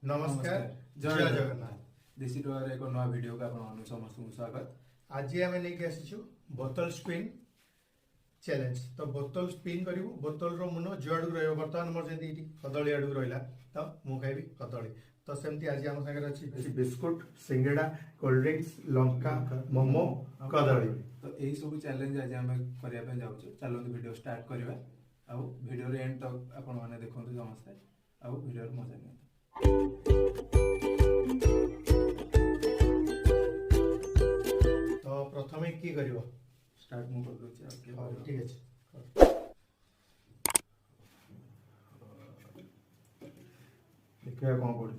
नमस्कार जय जय जगन्नाथ। जगन्नाथ। देसी टोर एक नया वीडियो का आपण समस्त स्वागत। आज आम नहीं आसीचु बोतल स्पिन चैलेंज। तो बोतल स्पिन करू बोतल रो मुन जुआड़ रही बर्तमान मोर जमी कदली आड़ रहा तो मु खाइबी कदली। तो सेमती आज आम सागर अच्छी बिस्कुट सिंगड़ा कोल्ड ड्रिंक्स लंका मोमो कदली। तो यही सब चैलेंज आज आम करने जाऊँ। चलते वीडियो स्टार्ट करवा आउ वीडियो एंड तक आपण मैंने देखते समस्ते आउ वीडियो मजा नहीं। तो प्रथम की करिवो स्टार्ट मु कर दूची। ठीक है देखिए कौन पड़ी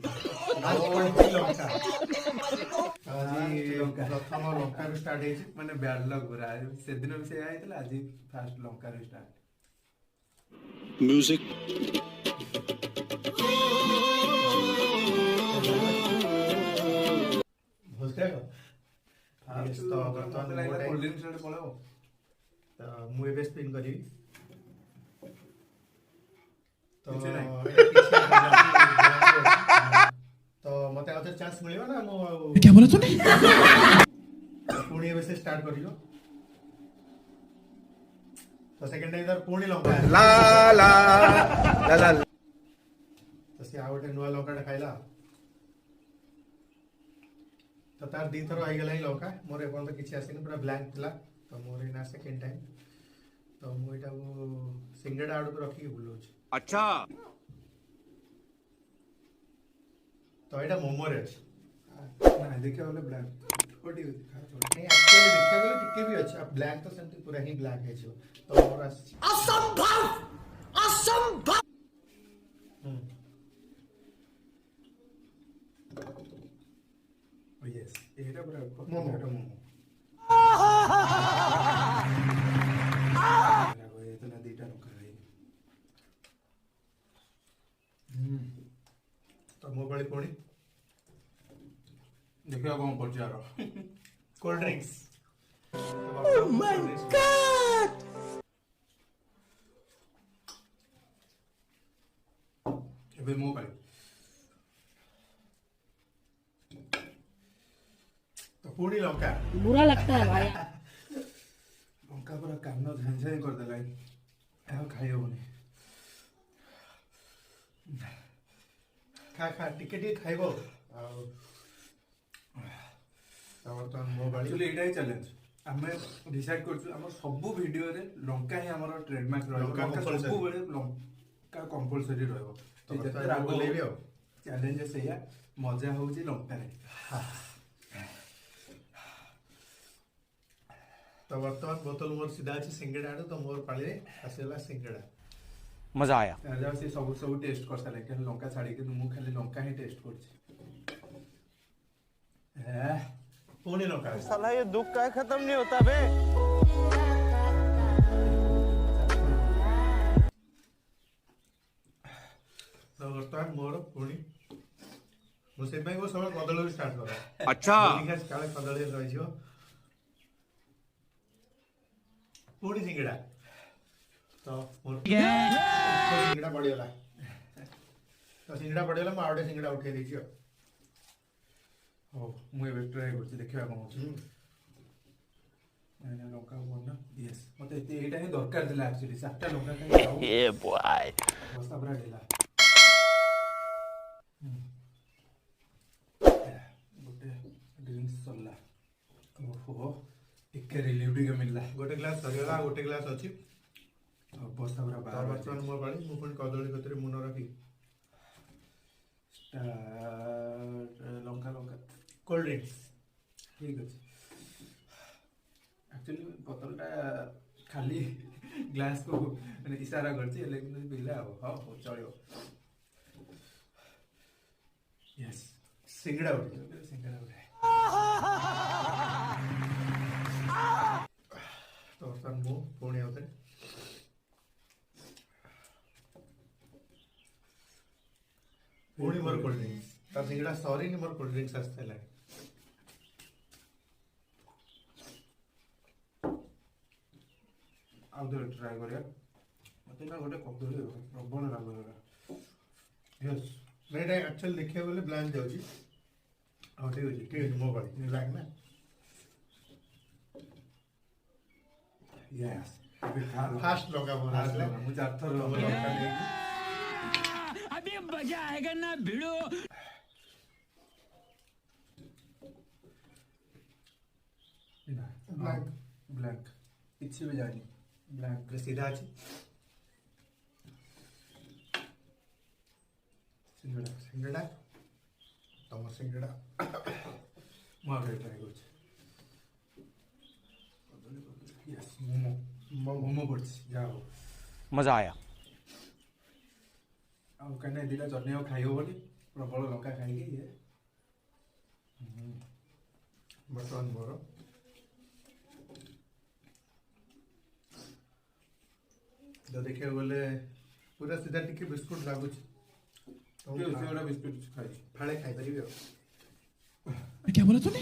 लंका प्रथम लंका स्टार्ट है माने बैड लक पूरा से दिन भी से आइतला आज फास्ट लंका रे स्टार्ट म्यूजिक तो बर्तमान कोल्ड ड्रिंक्स रे पळो तो मु एबे स्पिन करी तो तो मते आउथर चांस मिलिबा ना मु क्या बोला तूने? पुणी एबे से स्टार्ट करियो। तो सेकंड टाइम इधर पुणी लंका ला ला ला ला तो से आउटे नुआ लंका खाइला तो तार दी थर आई गलाई लंका मोर एपन तो किछि आसिन पूरा ब्लैंक थिला। तो मोर इना सेकंड टाइम तो मु एटा सिंगड़ा आड़ को रखी बुलोच। अच्छा तो एटा मोमो रे ना देखिए वाले ब्लैक कोटी खा छोड़ नहीं एक्चुअली देखिए बोले टिके भी अच्छा ब्लैक तो सेमती पूरा ही ब्लैक है जो तो मोर असंभव असंभव यस एटा पूरा मोमो। एटा मोमो इतना दीटा लंका है। तो मो बड़ी पुणी देखिए कौन पड़ जा रहा cold drinks. Oh my God एबे मो पाई तो पुणी लंका बुरा लगता है भाई। लंका पूरा कान झांझाई कर देला आ खाई होनी। खा खा टिके टिके खाइबो आ तो मो बड़ी एक्चुअली एटा ही चैलेंज आमे डिसाइड करछु हमर सब वीडियो रे लंका ही हमर ट्रेडमार्क रहबो। लंका लंका compulsory। सब बेले लंका कंपलसरी रहबो। तो जते बर्तमान रागो मो लेबी हो चैलेंज सेया मजा होउची लंका रे। तो बर्तमान बोतल मोर सीधा अछि सिंगड़ा आड़ तो मोर पाली रे आसेला सिंगड़ा। मजा आया राजा से सब सब टेस्ट कर साले के लंका छाड़ी के मु खाली लंका ही टेस्ट करछि। पुणी लंका साला ये दुख का खत्म नहीं होता बे। तो बर्तमान मोर पुणी मु से भाई वो सब कदली स्टार्ट करा। अच्छा निकास काले कदली रहि जियो पुणी सिंगड़ा तो मोर सिंगड़ा पड़ीगला। तो सिंगड़ा पड़ीगला मु आउटे सिंगड़ा उठे दैछि। हो मु एबे ट्राई करछि देखिबा कोन होछि। मैंने लंका बोलना यस मते एटा ही दरकार दिला एक्चुअली सातटा लंका खाई जाऊ ए बॉय अवस्था पूरा ढिला। गोटे ड्रिंक्स सरला ओहो टिके रिलीफ टिके मिलला। गोटे ग्लास सरिगला गोटे ग्लास अछि। अवस्था पूरा बाहर बर्तमान मोर बाड़ी मु पुणी कदली कतरे मुन रखी start Lanka Lanka cold drinks. ठीक अछि। एक्चुअली बोतलटा खाली ग्लास को माने इशारा करछि लेकिन पिला हो हो चलियो। यस सिंगड़ा उठे सिंगड़ा उठे। तो बर्तमान मु पुणी आउते पुणी मोर कोल्ड ड्रिंक्स। तो सिंगड़ा सॉरी नि मोर कोल्ड ड्रिंक्स आस्तेला आउ तो ट्राई करिया मते ना गोटे कदली प्रबल राग लगा। यस नहीं नहीं एक्चुअली देखिए बोले ब्लैंक जाउची हां ठीक है मो बाड़ी ब्लैंक ना यस फास्ट लगा मोर आसला मुझे अर्थ अभी मजा आएगा ना भिड़ो। ब्लैंक ब्लैंक किसी भी जानी ब्लैंक सीधा अछि सिंगड़ा तम सिंगड़ा मार ट्राई कर यस मोमो मोमो पड़छ जाओ मजा आया अब कने दिला चटनी खाइयो बोली प्रबल लंका खाइके ये बटन मोर तो देखिए बोले पूरा सीधा टिके बिस्कुट लागुच तो सेवड़ा बिस्कुट खाई फाड़े खाई परिबे क्या बोला तूने?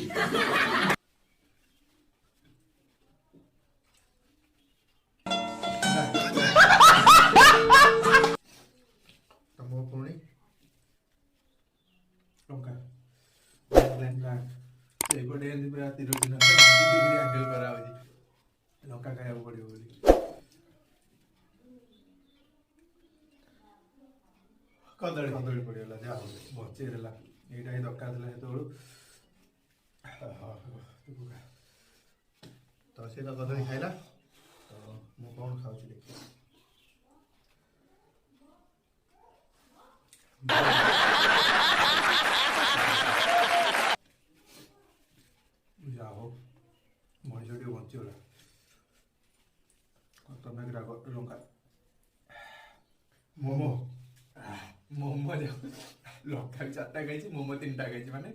तमो पुणी लंका ब्लैंक ब्लैंक एपटे एंदी पूरा 30 दिन 90 डिग्री एंगल करा होजी लंका खाया पड़ियो बोली कदली पड़िगला जा बचे रहा यहीटा ही दरकार था हेतु तो से कदली खाइला तो मु कौन खाउची देखिए जाओ मଣିଷଟି ବଞ୍ଚିଗଲା ତମେ ଲଙ୍କା ମୋମୋ ମୋମो ଲଙ୍କା 4ଟା ଖାଇଛି ମୋମो 3ଟା ଖାଇଛି ମାନେ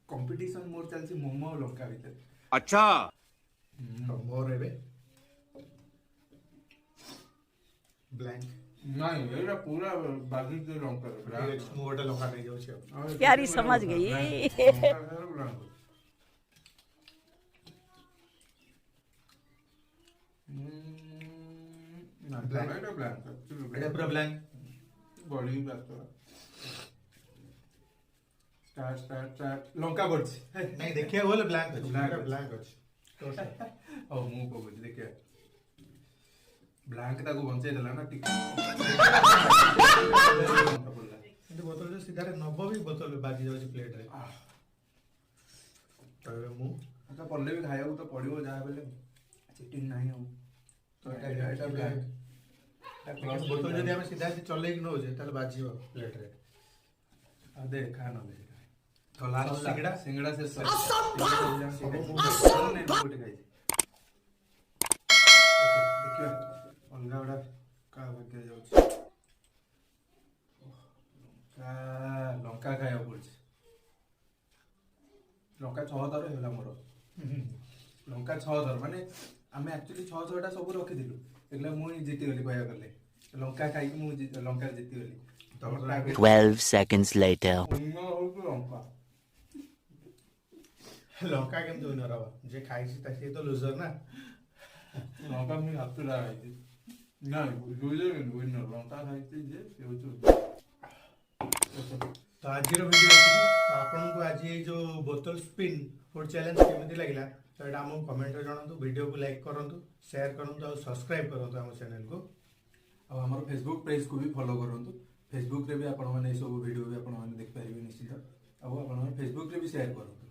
କମ୍ପିଟିସନ ମୋର ଚାଲିଛି ମୋମो ଆଉ ଲଙ୍କା ଭିତରେ अच्छा तो मोर एबे ब्लैंक ନାଇଁ ଏଇଟା ପୁରା ବାଜିଛି ଲଙ୍କା मु गोटे लंका नहीं जाउची प्यारी समझ गई। एटा पूरा ब्लैंक बड़ी बात स्टार्ट स्टार्ट स्टार्ट लंका पड़छ नहीं देखिए बोले ब्लैंक अछि Blank ब्लैंक अछि तो से ओ मु को बोली देखिए ब्लैंक ताको बंचे देला ना टिक কিন্তু बोतल जो सीधा रे नबो भी बोतल बाजी जाउची प्लेट रे तो मु अच्छा पल्ले भी खाया तो पड़ियो जा बेले चिटिंग नहीं हो तो एटा ब्लैंक बोतल जदि हम सीधा से चले न हो जे ताले बाजीबो प्लेट रे आ दे खा न दे तो लास्ट सिंगड़ा सिंगड़ा से देखियो अलगा बड़ा का बके जाउछ लंका खाया पड़छ लंका 6 दर होला मोर लंका 6 दर माने आमे एक्चुअली 6 टा सब रखि दिलु एकला मु जीती गली कहया करले लंका खाई मु लंका जीती गली 12 seconds later. लंका लंका केम तो विनर हवा जे खाइसी ता से तो लूजर ना लंका मी हाथ ला आइछि ना लूजर विनर लंका खाइछि जे से होछु तो आज वीडियो तो आपन को आज ये जो बोतल स्पिन फूड चैलेंज केमिति लागला तो एटा हम कमेंट रे जणांतु वीडियो को लाइक करंतु शेयर करंतु और सब्सक्राइब करंतु हम चैनल को और हमर फेसबुक पेज को भी फॉलो करंतु फेसबुक रे भी आपण माने सब वीडियो भी आपण माने देख पारिबे निश्चित और आपण फेसबुक रे भी शेयर करंतु।